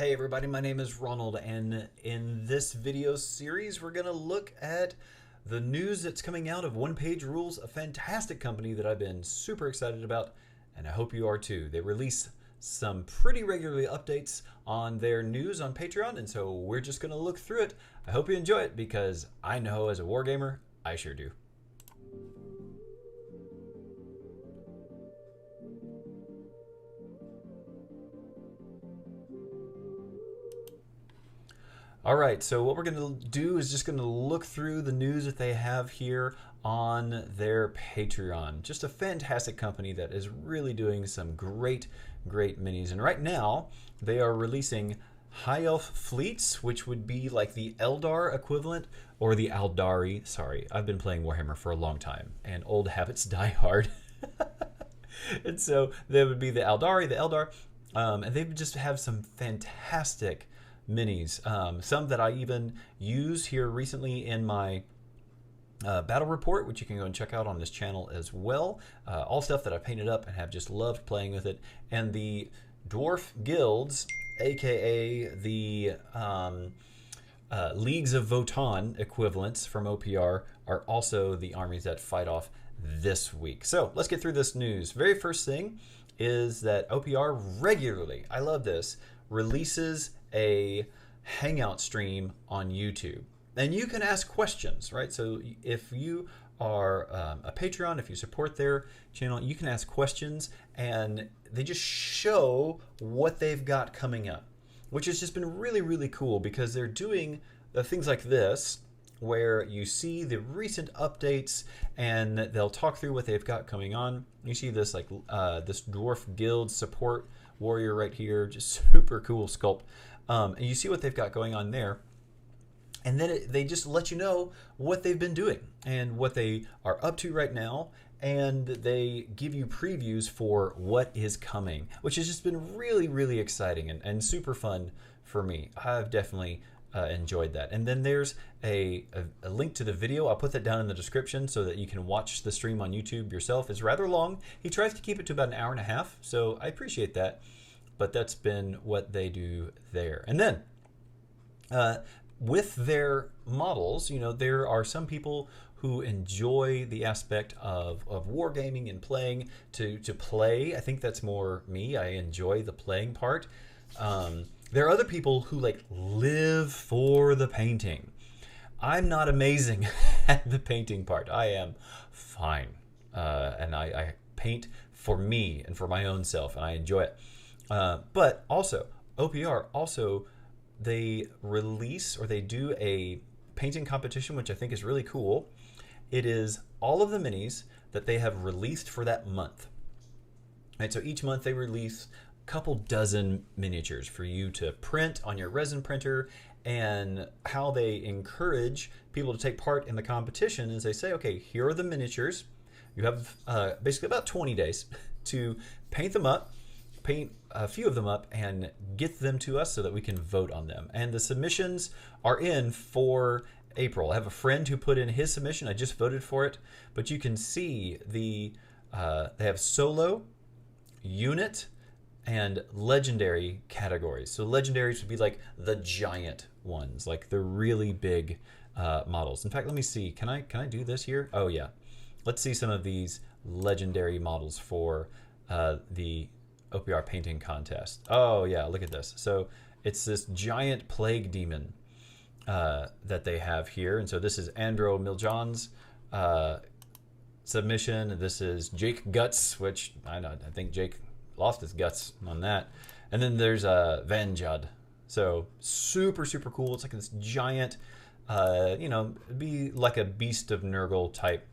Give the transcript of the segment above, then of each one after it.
Hey everybody, my name is Ronald, and in this video series we're going to look at the news that's coming out of One Page Rules, a fantastic company that I've been super excited about, and I hope you are too. They release some pretty regularly updates on their news on Patreon, and so we're just going to look through it. I hope you enjoy it because I know as a wargamer, I sure do. All right, so what we're going to do is just going to look through the news that they have here on their Patreon. Just a fantastic company that is really doing some great minis. And right now, they are releasing High Elf Fleets, which would be like the Eldar equivalent, or the Aldari. Sorry, I've been playing Warhammer for a long time, and old habits die hard. And so they would be the Aldari, the Eldar, and they would just have some fantastic minis, some that I even use here recently in my battle report, which you can go and check out on this channel as well. All stuff that I painted up and have just loved playing with it. And the dwarf guilds, aka the Leagues of Votann equivalents from OPR, are also the armies that fight off this week. So let's get through this news. Very first thing is that OPR regularly, I love this, releases a hangout stream on YouTube, and you can ask questions, right? So if you are a Patreon, if you support their channel, you can ask questions, and they just show what they've got coming up, which has just been really cool because they're doing things like this where you see the recent updates and they'll talk through what they've got coming on. You see this like this dwarf guild support warrior right here, just super cool sculpt. And you see what they've got going on there. And then they just let you know what they've been doing and what they are up to right now. And they give you previews for what is coming, which has just been really exciting and super fun for me. I've definitely enjoyed that. And then there's a link to the video. I'll put that down in the description so that you can watch the stream on YouTube yourself. It's rather long. He tries to keep it to about an hour and a half, so I appreciate that. But that's been what they do there. And then with their models, you know, there are some people who enjoy the aspect of wargaming and playing to play. I think that's more me. I enjoy the playing part. There are other people who like live for the painting. I'm not amazing at the painting part. I am fine. And I paint for me and for my own self, and I enjoy it. But also, OPR also, they release or they do a painting competition, which I think is really cool. It is all of the minis that they have released for that month. Right, so each month they release a couple dozen miniatures for you to print on your resin printer. And how they encourage people to take part in the competition is they say, okay, here are the miniatures. You have basically about 20 days to paint them up, paint a few of them up, and get them to us so that we can vote on them. And the submissions are in for April. I have a friend who put in his submission. I just voted for it, but you can see the they have solo, unit, and legendary categories. So legendaries would be like the giant ones, like the really big models. In fact, let me see. Can I do this here? Oh yeah. Let's see some of these legendary models for the OPR painting contest. Oh yeah, look at this. So it's this giant plague demon that they have here. And so this is Andro Miljohn's submission. This is Jake Guts, which I think Jake lost his guts on that. And then there's Vanjad. So super cool. It's like this giant, you know, be like a Beast of Nurgle type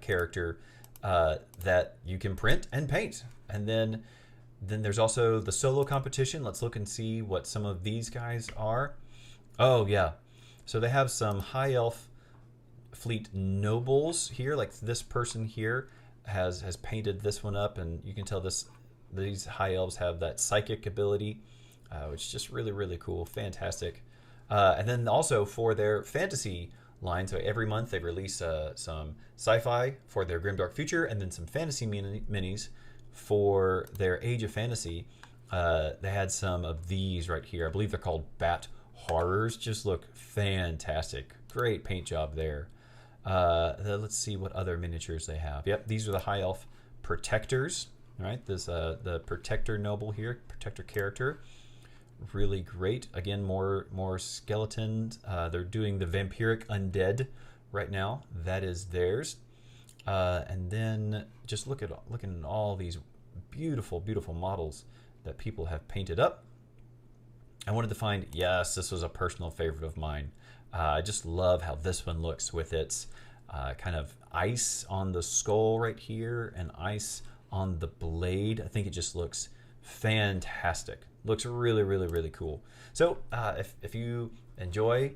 character that you can print and paint. And then there's also the solo competition. Let's look and see what some of these guys are. Oh yeah, so they have some High Elf Fleet nobles here. Like this person here has painted this one up, and you can tell these High Elves have that psychic ability, which is just really cool, fantastic. And then also for their fantasy line, so every month they release some sci-fi for their Grimdark Future, and then some fantasy minis for their Age of Fantasy. They had some of these right here. I believe they're called bat horrors. Just look fantastic. Great paint job there. Let's see what other miniatures they have. Yep, these are the high elf protectors. All right, this the protector noble here, protector character. Really great. Again, more skeletons. They're doing the vampiric undead right now. That is theirs. And then just looking at all these beautiful, beautiful models that people have painted up. I wanted to find, yes, this was a personal favorite of mine. I just love how this one looks with its kind of ice on the skull right here and ice on the blade. I think it just looks fantastic. Looks really, really, really cool. So if you enjoy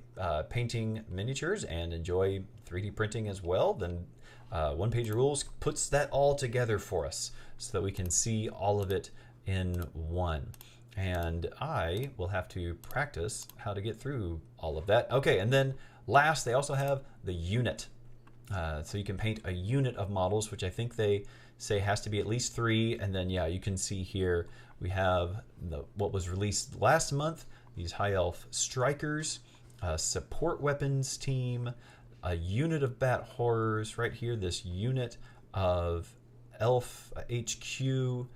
painting miniatures and enjoy 3D printing as well, then One Page Rules puts that all together for us so that we can see all of it in one. And I will have to practice how to get through all of that. Okay, and then last, they also have the unit. So you can paint a unit of models, which I think they say has to be at least 3. And then, yeah, you can see here we have what was released last month, these High Elf Strikers, support weapons team, a unit of Bat Horrors right here, this unit of Elf HQ.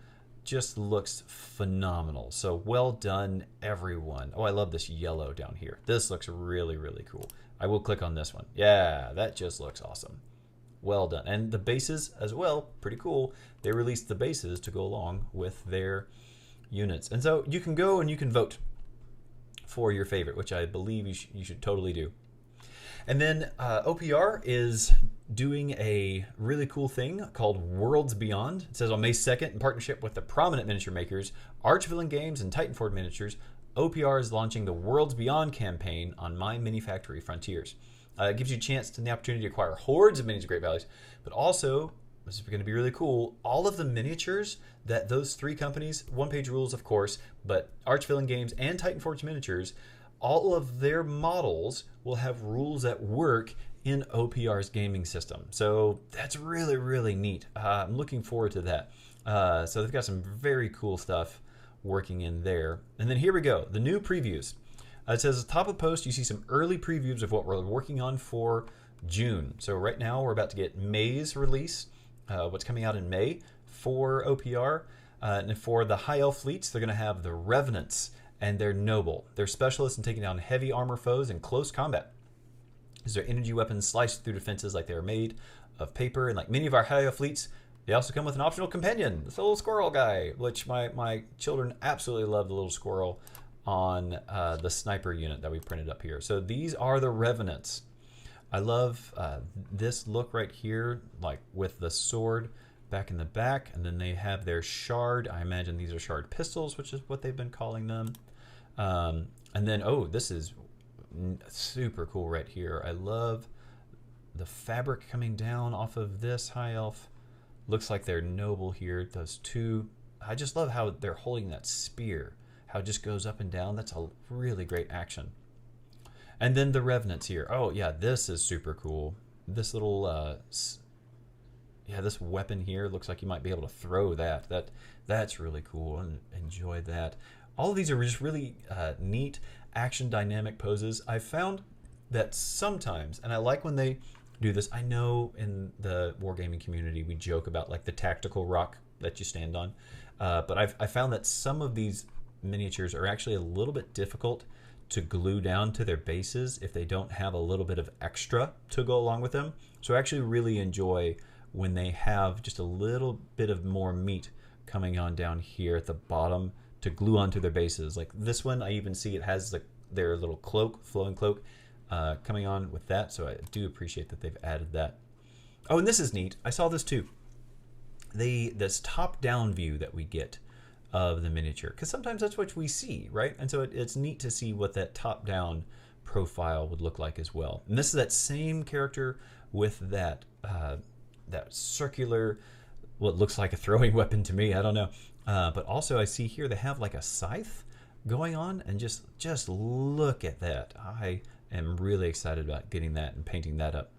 Just looks phenomenal. So well done, everyone. Oh, I love this yellow down here. This looks really, really cool. I will click on this one. Yeah, that just looks awesome. Well done. And the bases as well, pretty cool. They released the bases to go along with their units. And so you can go and you can vote for your favorite, which I believe you should totally do. And then OPR is doing a really cool thing called Worlds Beyond. It says on May 2nd, in partnership with the prominent miniature makers, Archvillain Games and Titanford Miniatures, OPR is launching the Worlds Beyond campaign on My Mini Factory Frontiers. It gives you a chance and the opportunity to acquire hordes of minis of great values, but also, this is going to be really cool, all of the miniatures that those 3 companies, One Page Rules of course, but Archvillain Games and Titanforge Miniatures, all of their models will have rules at work in OPR's gaming system. So that's really, really neat. I'm looking forward to that. So they've got some very cool stuff working in there. And then here we go, the new previews. It says at the top of the post, you see some early previews of what we're working on for June. So right now we're about to get May's release, what's coming out in May for OPR. And for the High Elf fleets, they're going to have the Revenants, and they're noble. They're specialists in taking down heavy armor foes in close combat. These are energy weapons sliced through defenses like they are made of paper. And like many of our High Elf fleets, they also come with an optional companion. It's a little squirrel guy, which my children absolutely love the little squirrel on the sniper unit that we printed up here. So these are the Revenants. I love this look right here, like with the sword back in the back, and then they have their shard. I imagine these are shard pistols, which is what they've been calling them. And then, oh, this is super cool right here. I love the fabric coming down off of this High Elf. Looks like they're noble here. Those 2, I just love how they're holding that spear, how it just goes up and down. That's a really great action. And then the Revenants here. Oh yeah, this is super cool. This little yeah, this weapon here looks like you might be able to throw that. That's really cool, and enjoy that. All of these are just really neat action dynamic poses. I've found that sometimes, and I like when they do this, I know in the wargaming community we joke about like the tactical rock that you stand on, but I found that some of these miniatures are actually a little bit difficult to glue down to their bases if they don't have a little bit of extra to go along with them. So I actually really enjoy when they have just a little bit of more meat coming on down here at the bottom to glue onto their bases. Like this one, I even see it has their little cloak, flowing cloak, coming on with that. So I do appreciate that they've added that. Oh, and this is neat. I saw this too. This top-down view that we get of the miniature, because sometimes that's what we see, right? And so it's neat to see what that top-down profile would look like as well. And this is that same character with that that circular, what looks like a throwing weapon to me. I don't know. But also I see here they have like a scythe going on, and just look at that. I am really excited about getting that and painting that up.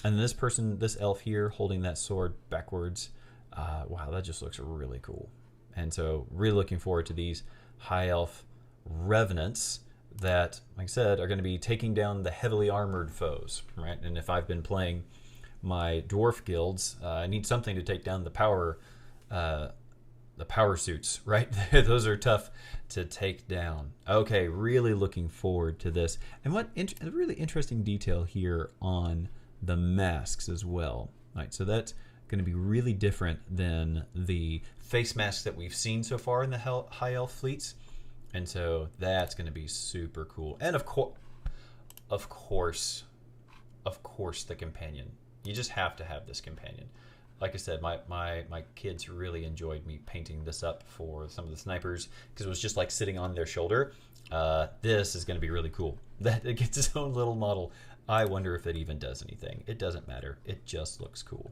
And this elf here holding that sword backwards, wow, that just looks really cool. And so really looking forward to these high elf revenants that, like I said, are going to be taking down the heavily armored foes, right? And if I've been playing my dwarf guilds, I need something to take down the power suits, right? Those are tough to take down. Okay, really looking forward to this. And a really interesting detail here on the masks as well. Right, so that's going to be really different than the face masks that we've seen so far in the high elf fleets. And so that's going to be super cool. And of course, the companion. You just have to have this companion. Like I said, my kids really enjoyed me painting this up for some of the snipers because it was just like sitting on their shoulder. This is going to be really cool. That it gets its own little model. I wonder if it even does anything. It doesn't matter. It just looks cool.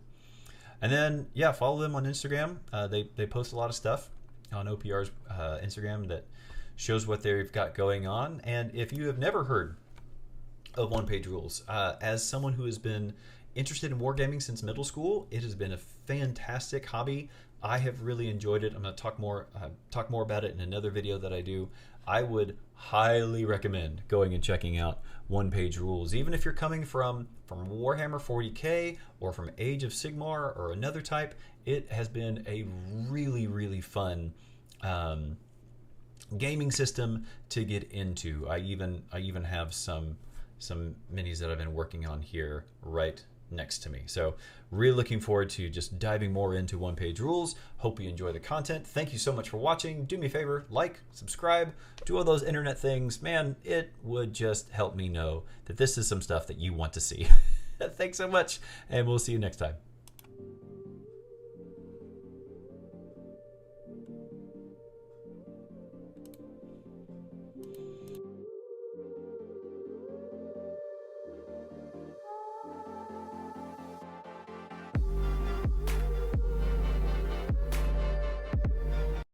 And then, yeah, follow them on Instagram. They post a lot of stuff on OPR's Instagram that shows what they've got going on. And if you have never heard of One Page Rules, as someone who has been interested in wargaming since middle school, it has been a fantastic hobby. I have really enjoyed it. I'm going to talk more about it in another video that I do. I would highly recommend going and checking out One Page Rules, even if you're coming from Warhammer 40k or from Age of Sigmar or another type. It has been a really, really fun gaming system to get into. I even have some minis that I've been working on here right next to me. So really looking forward to just diving more into One Page Rules. Hope you enjoy the content. Thank you so much for watching. Do me a favor, like, subscribe, do all those internet things. Man, it would just help me know that this is some stuff that you want to see. Thanks so much, and we'll see you next time.